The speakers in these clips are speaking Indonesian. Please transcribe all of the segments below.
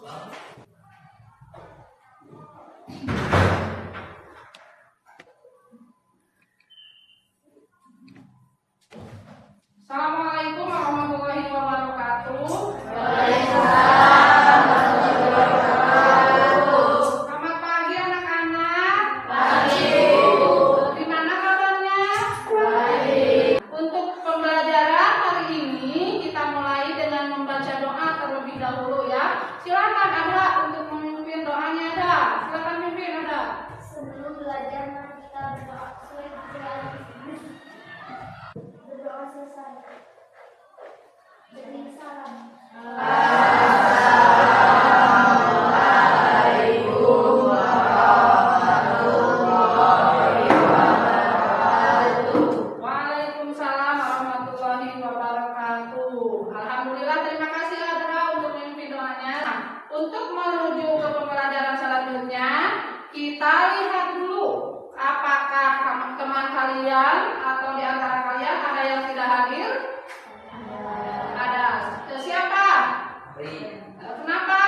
Assalamualaikum warahmatullahi wabarakatuh. Waalaikumsalam warahmatullahi wabarakatuh. Selamat pagi anak-anak. Pagi. Gimana kabarnya? Baik. Untuk pembelajaran hari ini kita mulai dengan membaca doa terlebih dahulu ya. Silakan ada untuk memimpin doanya ada. Silakan pimpin ada. Sebelum belajar mari kita berdoa. Berdoa selesai. Beri salam. Waalaikumsalam warahmatullahi wabarakatuh. Alhamdulillah, terima kasih Adra untuk memimpin doanya. Untuk menuju ke pembelajaran selanjutnya, kita lihat dulu apakah teman kalian atau di antara kalian ada yang tidak hadir? Ada. Siapa? Kenapa?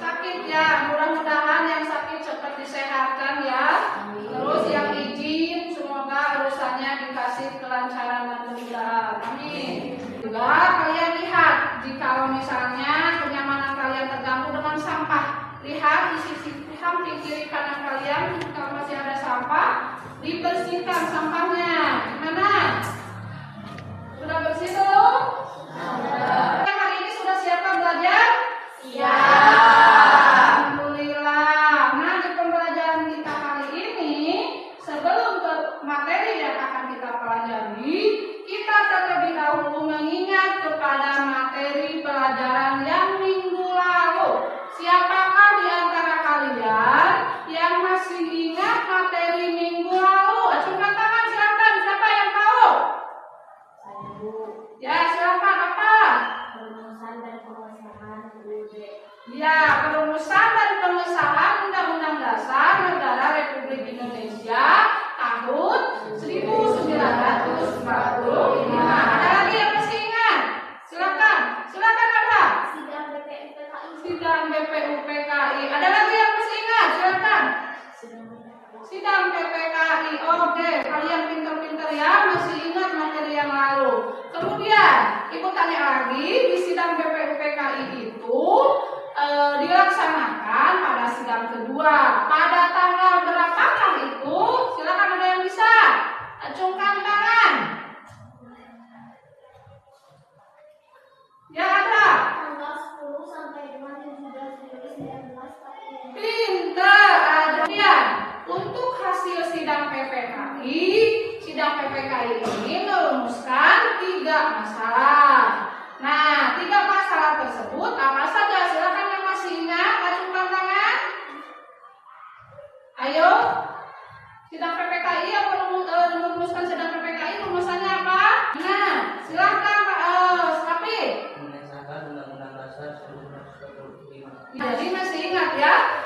Sakit ya. Mudah-mudahan yang sakit cepat disehatkan ya. Terus yang izin semoga urusannya dikasih kelancaran dan kemudahan. Amin. Juga kalian lihat jika misalnya kenyamanan kalian terganggu dengan sampah, lihat di sisi samping kiri kanan kalian kalau masih ada sampah, dibersihkan sampahnya. Gimana? Sudah bersih belum? Hari ini sudah siapkan belajar? Alhamdulillah. Nah, di pembelajaran kita kali ini, sebelum ke materi yang akan kita pelajari, kita terlebih dahulu mengingat kepada materi pelajaran yang minggu lalu. Siapakah di antara kalian yang masih ingat materi minggu lalu? Acungkan tangan silakan. Siapa yang tahu? Ya, silakan apa? Perumusan dan pengesahan UUD. Ya, perumusan dan pengesahan Undang-Undang Dasar Negara Republik Indonesia tahun 1945. Ada lagi yang masih ingat? Silakan, silakan ada. Sidang BPUPKI. Sidang BPUPKI. Ada lagi yang masih ingat? Silakan. Sidang PPKI. Oke, kalian pintar-pintar ya, masih ingat materi yang lalu. Kemudian, Ibu tanya lagi, di sidang BPUPKI itu dilaksanakan pada sidang kedua. Pada tanggal berapakah itu? Silakan ada yang bisa. Acungkan tangan. Ya ada. Tanggal 10 sampai dengan 17 Juli 1945. Pintar. Kemudian, untuk hasil sidang PPKI ini merumuskan 3 masalah. Nah, 3 masalah tersebut apa saja? Silakan yang masih ingat, acungkan tangan. Ayo, sidang PPKI yang merumuskan sidang PPKI rumusannya apa? Nah, silakan Pak Sapi. Mengesahkan Undang-Undang Dasar 1945. Jadi masih ingat ya,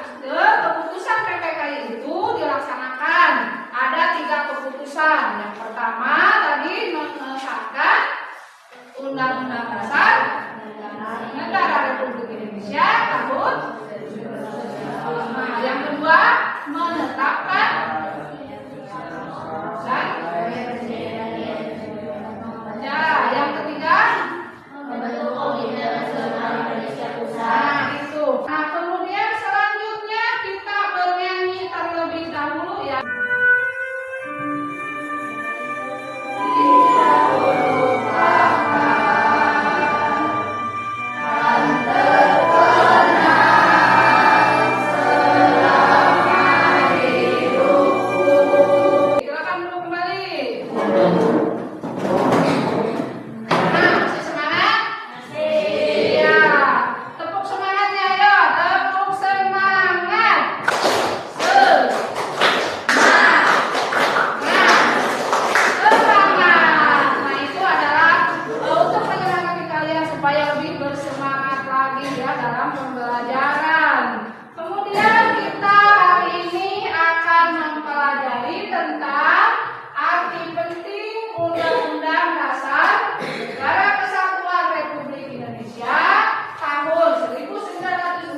keputusan PPKI itu dilaksanakan. Ada 3 keputusan. Yang pertama tadi mengesahkan Undang-Undang Dasar Negara Republik Indonesia tahun. Nah, yang kedua menetapkan dan ya, yang ketiga Membentuk Komite Nasional Indonesia Pusat. nah itu. Nah, kemudian selanjutnya kita bernyanyi terlebih dahulu ya. Silakan dulu kembali. Nah, masih semangat? Iya. Tepuk semangatnya ayo, tepuk semangat. Semangat. Nah, itu adalah untuk menyemangati kalian supaya lebih bersemangat lagi ya dalam pembelajaran. Kemudian kita hari ini akan mempelajari tentang arti penting Undang-Undang Dasar Negara Kesatuan Republik Indonesia tahun 1945.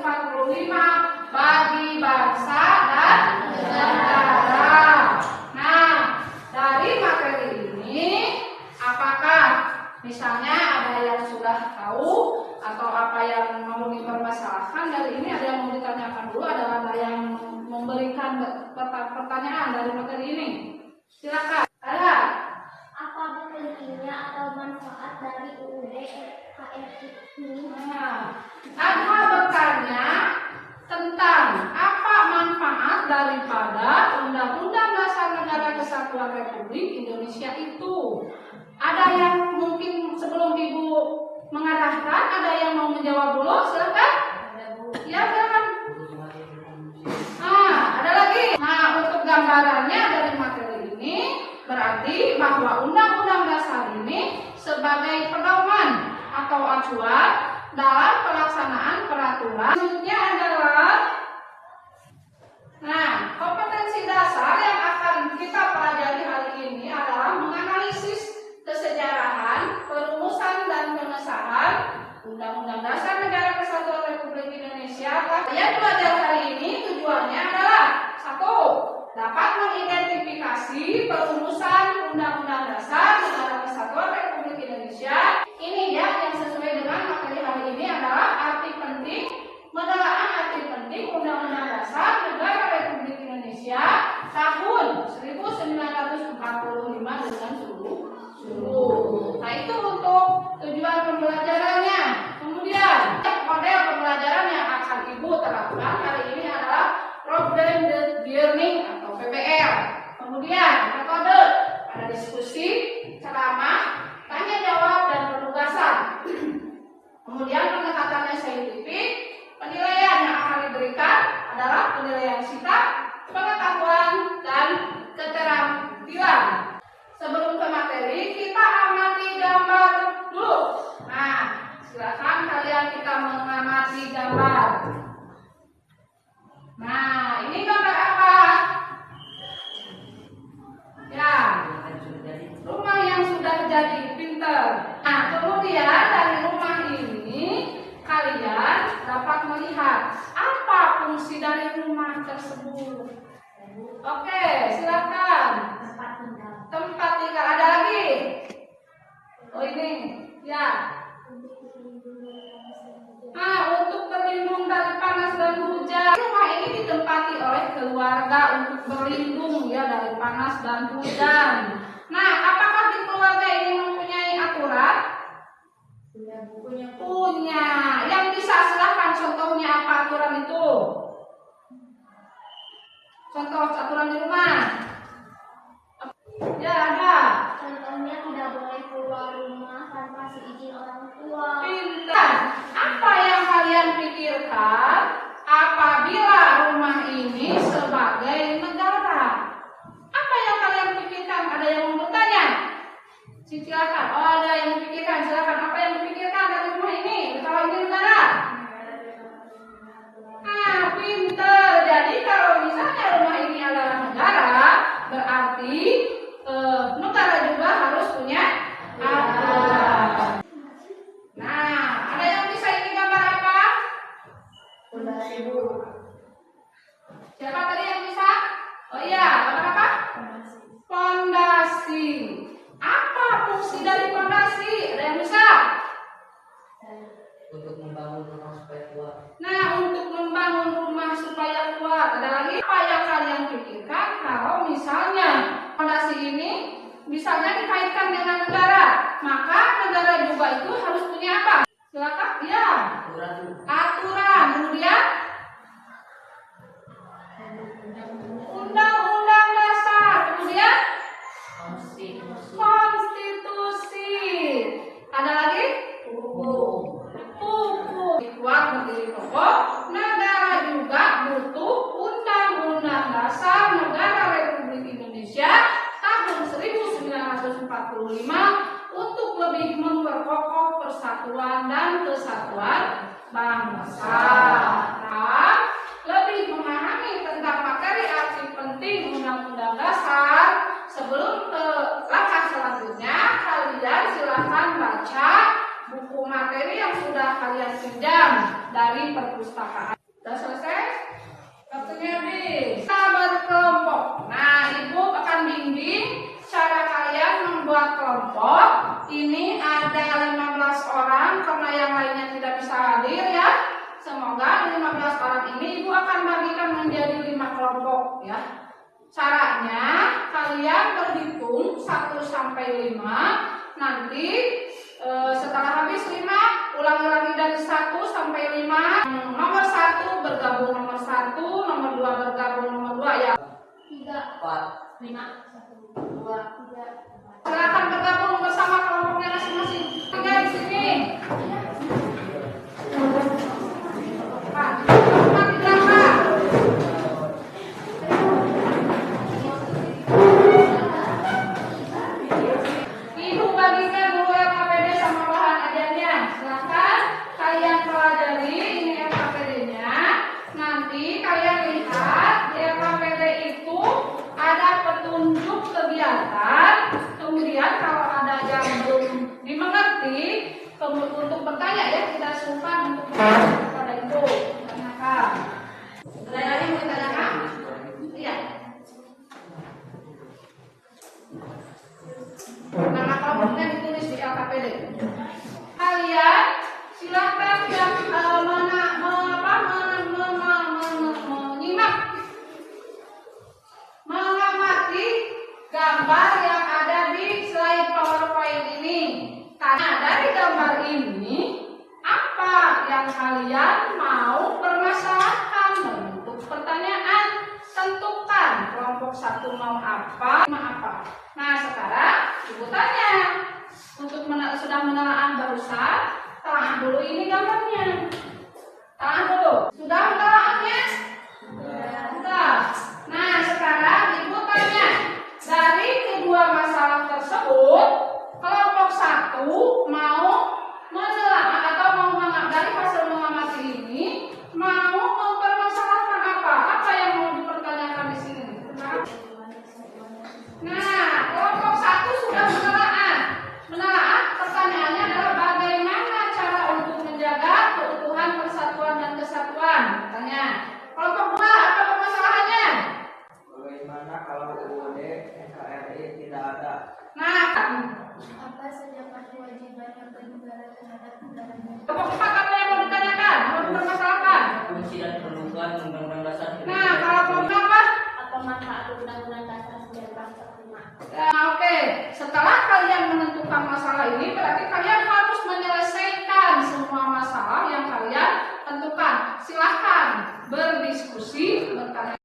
ada yang sudah tahu atau apa yang mau dipermasalahkan dari ini? Ada yang mau ditanyakan dulu? Ada yang memberikan pertanyaan dari materi ini? Silakan. Ada? Apa pentingnya atau manfaat dari UUD KRI ini? Ada bertanya tentang apa manfaat daripada Undang-Undang Dasar Negara Kesatuan Republik Indonesia itu. Ada yang mungkin sebelum Ibu mengarahkan, ada yang mau menjawab dulu? Silakan. Ya, silakan. Ada lagi. Untuk gambarannya dari materi ini berarti bahwa Undang-Undang Dasar ini sebagai pedoman atau acuan dalam pelaksanaan peraturan. Selanjutnya adalah kompetensi dasar yang akan kita pelajari hari ini adalah menganalisis kesejarahan, perumusan dan pengesahan Undang-Undang Dasar Negara Kesatuan Republik Indonesia. Yang belajar hari ini tujuannya adalah 1. Dapat mengidentifikasi perumusan Undang-Undang Dasar Negara Kesatuan Republik Indonesia. Ini yang sesuai dengan materi hari ini adalah arti penting, menelaah arti penting Undang-Undang Dasar Negara Republik Indonesia tahun 1945 dengan seluruh. Nah, itu untuk tujuan pembelajarannya. Kemudian model pembelajaran yang akan Ibu terapkan hari ini adalah problem based learning atau PBL. Kemudian metode ada diskusi, ceramah, tanya jawab dan penugasan. Kemudian pendekatannya saintifik. Penilaian yang akan diberikan adalah penilaian sikap, pengetahuan dan keterampilan. Sebelum ke materi, kita amati gambar dulu. Silakan kalian kita mengamati gambar. Ini gambar apa? Ya, rumah yang sudah jadi. Pinter. Kemudian dari rumah ini kalian dapat melihat apa fungsi dari rumah tersebut. Oke, silakan. Tempat tinggal ada lagi. Oh, ini. Ya. Untuk berlindung dari panas dan hujan. Rumah ini ditempati oleh keluarga untuk berlindung ya dari panas dan hujan. Apakah di keluarga ini mempunyai aturan? Punya. Yang bisa silahkan contohnya apa aturan itu? Contoh aturan di rumah. Ya, ada. Contohnya tidak boleh keluar rumah tanpa seizin orang tua. Pintar. Apa yang kalian pikirkan apabila rumah ini sebagai negara? Apa yang kalian pikirkan? Ada yang mau bertanya? Silakan. Ada yang dipikirkan. Silakan. Apa yang dipikirkan dari rumah ini? Kalau ini negara? Pintar. Jadi kalau misalnya rumah ini adalah negara, berarti negara juga harus punya aturan. Ada yang bisa ini gambar apa? Fondasi. Siapa tadi yang bisa? Oh iya, gambar apa? Fondasi. Apa fungsi dari fondasi? Ada yang bisa? Untuk membangun rumah supaya kuat. Untuk membangun rumah supaya kuat. Ada lagi apa yang kalian pikirkan kalau misalnya fondasi ini misalnya dikaitkan dengan negara, maka negara juga itu harus punya apa? Silakan. Ya. Aturan. Kemudian Undang-Undang Dasar. Kemudian Konstitusi. Ada lagi? Hukum. Kuat berdiri kokoh. Negara juga butuh Undang-Undang Dasar Negara Republik Indonesia tahun 1945 untuk lebih memperkokoh persatuan dan kesatuan bangsa. Lebih memahami tentang materi arti penting Undang-Undang Dasar. Sebelum ke langkah selanjutnya, kalian silakan baca buku materi yang sudah kalian pinjam dari perpustakaan. Sudah selesai? Waktunya habis. Kita berkelompok. Ibu akan bimbing cara kalian membuat kelompok. Ini ada 15 ya. Caranya kalian berhitung 1 sampai 5. Nanti setelah habis 5, ulangi lagi dari 1 sampai 5. Nomor 1 bergabung nomor 1, nomor 2 bergabung nomor 2 ya. 3, 4, 5, 1, 2. 3, Silakan bergabung bersama kelompoknya masing-masing. 3 di sini. Pak, teman di belakang. Ibu bagikan dulu LKPD sama bahan ajarnya. Silakan kalian pelajari ini LKPD-nya. Nanti kalian lihat di LKPD itu ada petunjuk kegiatan. Kemudian kalau ada yang belum dimengerti, untuk bertanya ya, kita simpan untuk bertanya kepada ibu. Tanyakan. Ada lagi yang mau ditanyakan? Iya. Nama kelompoknya ditulis di LKPD. Kalian silakan yang menyimak, mengamati gambar yang ada di slide PowerPoint ini. Karena dari gambar ini, apa yang kalian mau permasalahkan bentuk pertanyaan? Tentukan kelompok 1 mau apa, Nah, sekarang ibu tanya. Untuk sudah menelaah barusan, telah dulu ini gambarnya. Telah dulu. Sudah menelaahnya? Sudah. Nah, sekarang ibu tanya. Dari kedua masalah tersebut, kelompok 1 mau menelaah atau dari hasil mengamati ini mau mempermasalahkan apa? Apa yang mau dipertanyakan di sini? Nah, kelompok 1 sudah menelaah. Pertanyaannya adalah bagaimana cara untuk menjaga keutuhan, persatuan dan kesatuan. Tanya. Kelompok 2 apa permasalahannya? bagaimana kalau UUD NKRI tidak ada? Nah, apa saja kewajiban warga negara terhadap negaranya? kelompok 4 apa yang mau ditanyakan? Mau dipermasalahkan? Fungsi dan kedudukan Undang-Undang Dasar. Nah, kalau kelompok apa? Apa manfaat Undang-Undang Dasar 1945? Nah, oke. Setelah kalian menentukan masalah ini, berarti kalian harus menyelesaikan semua masalah yang kalian tentukan. Silahkan berdiskusi, bertanya.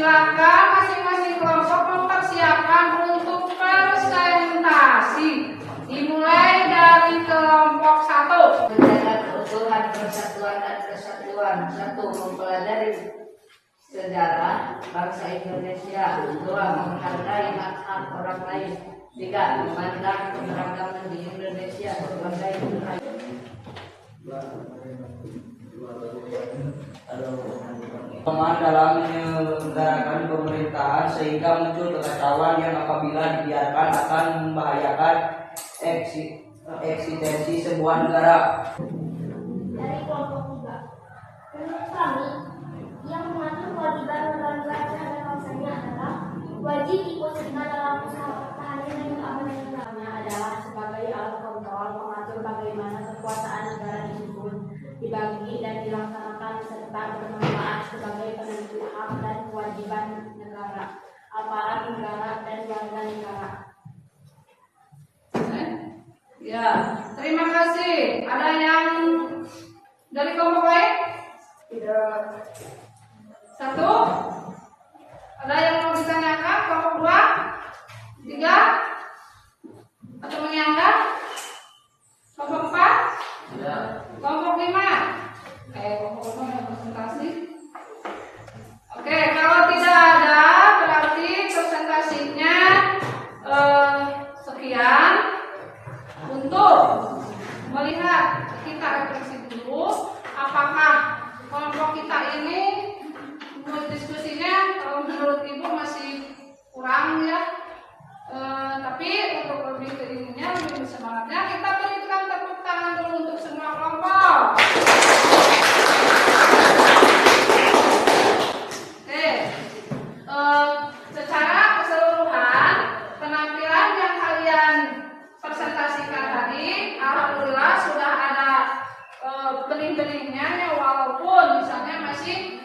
Silakan masing-masing kelompok mempersiapkan untuk presentasi. Dimulai dari kelompok 1. Menjaga keutuhan persatuan dan kesatuan. 1. Mempelajari sejarah bangsa Indonesia. 2. Menghargai hak-hak orang lain. 3. Memandang keberagaman di Indonesia sebagai budaya. Teman dalam menyelenggarakan pemerintahan sehingga muncul kekacauan yang apabila dibiarkan akan membahayakan eksistensi sebuah negara. Dari kelompok 3. Menurut kami, yang mengatur kewajiban negara terhadap bangsanya adalah wajib ikut serta dalam usaha pertahanan dan keamanan negaranya adalah sebagai alat kontrol mengatur bagaimana kekuasaan negara disusun, dibagi dan dilaksanakan serta bermanfaat sebagai penentu hak dan kewajiban negara, aparat negara dan warga negara. Ya, terima kasih. Ada yang dari kelompok lain? Tidak. 1. Ada yang mau ditanyakan? Kelompok 2? 3? Atau menyanggah? Kelompok 4? Ya. Kelompok 5? Kelompok 5 yang presentasi. Oke, kalau tidak ada berarti presentasinya sekian. Untuk melihat, kita refleksi dulu apakah kelompok kita ini menurut diskusinya kalau menurut ibu masih kurang ya, tapi untuk lebih ke ininya, lebih semangatnya kita berikan tepuk tangan dulu untuk semua kelompok. Oke, secara keseluruhan penampilan yang kalian presentasikan tadi, alhamdulillah sudah ada benih-benihnya ya, walaupun misalnya masih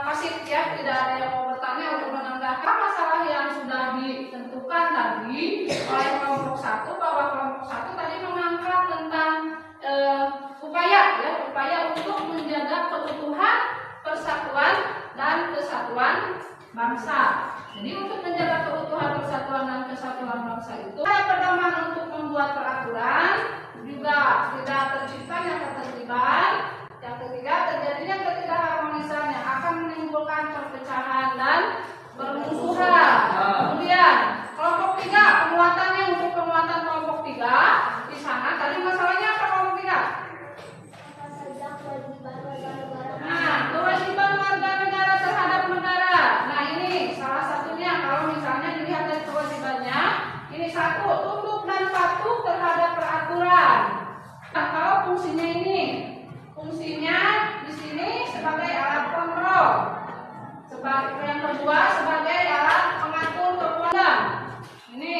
pasif ya, tidak ada yang mau bertanya untuk menambahkan masalah yang sudah ditentukan tadi oleh kelompok 1, bahwa kelompok 1 tadi mengangkat tentang upaya untuk menjaga keutuhan, persatuan dan kesatuan bangsa. Jadi untuk menjaga keutuhan, persatuan dan kesatuan bangsa itu ada pedoman untuk membuat peraturan, juga tidak terciptanya ketertiban. Yang ketiga, terjadinya ketidakharmonisan yang akan menimbulkan perpecahan dan permusuhan. Kemudian kelompok 3, penguatannya untuk penguatan kelompok 3 di sana tadi masalahnya apa kelompok 3? Apa saja kewajiban warga negara? Nah, kewajiban warga negara terhadap negara. Nah, ini salah satunya kalau misalnya dilihat dari kewajibannya, ini 1, tunduk dan patuh terhadap peraturan. Nah, kalau fungsinya ini, fungsinya di sini sebagai alat kontrol. Sebagai yang kedua sebagai alat pengatur kekuasaan. Ini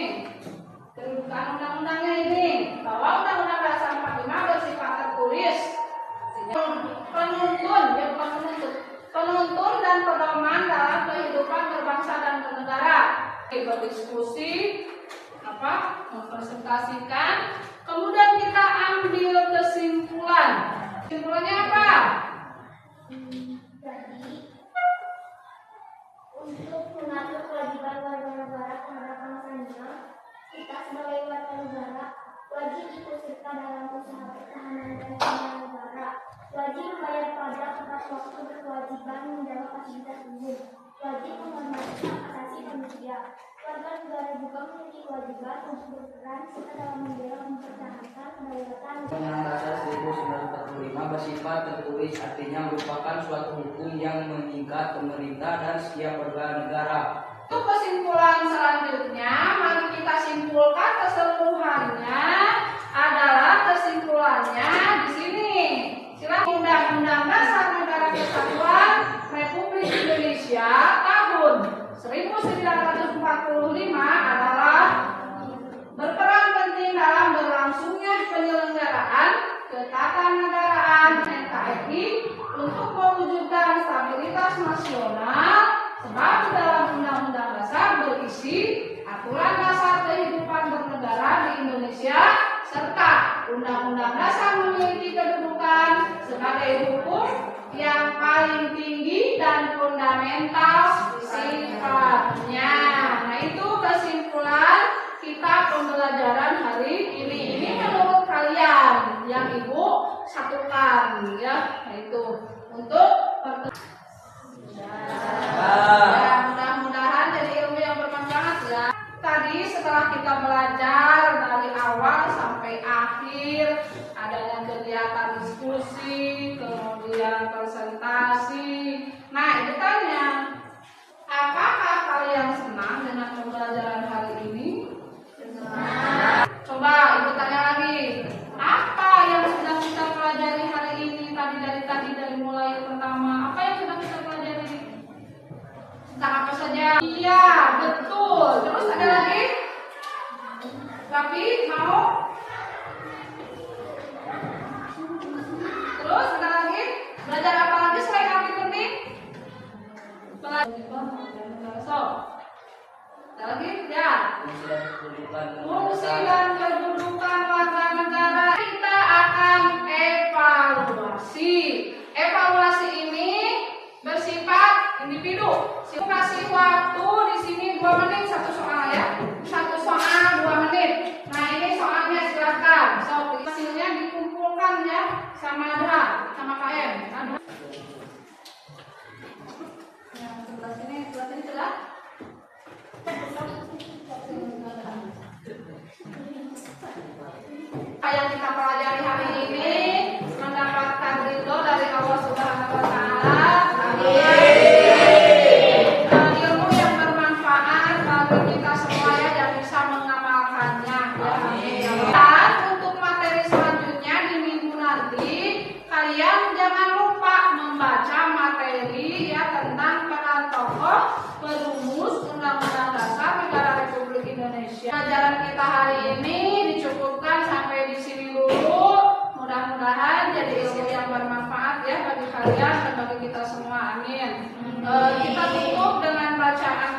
kedudukan undang-undangnya ini, bahwa Undang-Undang Dasar 45 bersifat tertulis. Penuntun dan pedoman dalam kehidupan berbangsa dan bernegara. Berdiskusi, mempresentasikan, kemudian kita ambil kesimpulan. Kesimpulannya apa? Jadi, untuk mengatur kewajiban warga negara terhadap bangsanya, kita sebagai warga negara wajib ikut serta dalam usaha pertahanan dan keamanan negara, wajib membayar pajak tepat waktu, berkewajiban menjaga fasilitas umum, wajib menghormati hak asasi manusia. Warga negara juga memiliki kewajiban untuk berperan serta dalam membela mempertahankan kedaulatan. Undang-Undang Dasar 1945 bersifat tertulis, artinya merupakan suatu hukum yang mengikat pemerintah dan setiap warga negara. Untuk kesimpulan selanjutnya, mari kita simpulkan keseluruhannya adalah kesimpulannya di sini. Silakan. Undang-Undang Dasar Negara Kesatuan Republik Indonesia tahun 1945 adalah berperan penting dalam berlangsungnya penyelenggaraan ketatanegaraan NKRI untuk mewujudkan stabilitas nasional, sebab dalam Undang-Undang Dasar berisi aturan dasar kehidupan bernegara di Indonesia serta Undang-Undang Dasar memiliki kedudukan sebagai hukum yang paling tinggi dan fundamental kita pembelajaran hari ini. Ini menurut kalian yang Ibu satukan ya, yaitu untuk ya, mudah-mudahan jadi ilmu yang bermanfaat ya. Tadi setelah kita belajar dari awal sampai akhir, adanya kegiatan diskusi, kemudian presentasi. Nah, itu tanya, apakah kalian senang dengan pembelajaran hari ini? Senang. Coba Ibu tanya lagi, apa yang sudah kita pelajari hari ini dari mulai pertama? Apa yang sudah kita pelajari? Tentang apa saja? Iya, betul. Terus ada lagi? Tapi mau? Terus ada lagi? Belajar apa lagi selain api penting? So, ada lagi? Ya. Fungsi dan kedudukan warga negara. Kita akan evaluasi. Evaluasi ini bersifat individu. Kasih waktu di sini 2 menit satu soal ya. Satu soal 2 menit. Nah, ini soalnya silahkan. So, hasilnya dikumpulkan ya sama Adha, sama KM. Yang sebelah sini sudah. Yang kita pelajari hari ini mendapatkan ridho dari Allah Subhanahu wa Ta'ala. Ilmu yang bermanfaat bagi kita semua ya, yang bisa mengamalkannya. Dan untuk materi selanjutnya di minggu nanti, kalian jangan lupa membaca materi ya tentang peran tokoh perumus Undang-Undang Dasar Negara Republik Indonesia. Pelajaran kita hari ini dicukupkan sampai di sini dulu. Mudah-mudahan jadi ilmu yang bermanfaat ya bagi kalian dan bagi kita semua. Amin. Kita tutup dengan bacaan